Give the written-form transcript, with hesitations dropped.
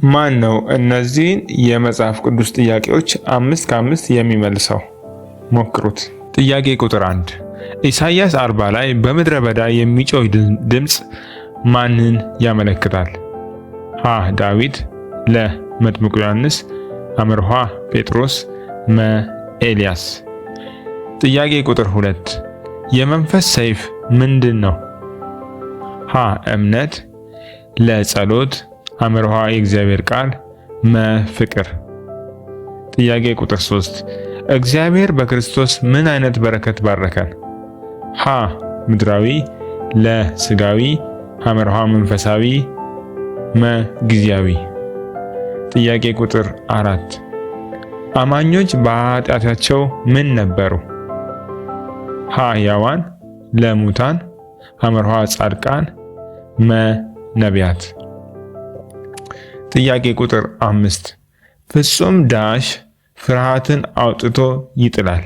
ማን ነው እነዚህን የመጽሐፍ ቅዱስ ጥያቄዎች 5 ከ5 የሚመልሰው? ሞክሩት። ጥያቄ ቁጥር 1 ኢሳይያስ 40 ላይ በምድረ በዳ የሚጮህ ድምፅ ማንን ያመለክታል? ሀ ዳዊት፣ ለ መጥምቁ ዮሐንስ፣ ሐመርኋ ጴጥሮስ፣ መ ኤልያስ። ጥያቄ ቁጥር 2 የመንፈስ ሰይፍ ምንድን ነው? ሀ እምነት፣ ለ ጸሎት፣ ሐመርኋ የእግዚአብሔር ቃል፣ መ ፍቅር። ጥያቄ ቁጥር 3 እግዚአብሔር በክርስቶስ ምን አይነት በረከት ባረከን? ሀ ምድራዊ፣ ለ ስጋዊ፣ ሐመርኋ መንፈሳዊ፣ መ ጊዜያዊ። ጥያቄ ቁጥር 4 አማኞች በኃጢአታቸው ምን ነበሩ? ሀ ሕያዋን፣ ለ ሙታን፣ ሐመርኋ ጻድቃን፣ መ ነቢያት። ጥያቄ ቁጥር 5 ፍጹም ዳሽ ፍርሃትን አውጥቶ ይጥላል።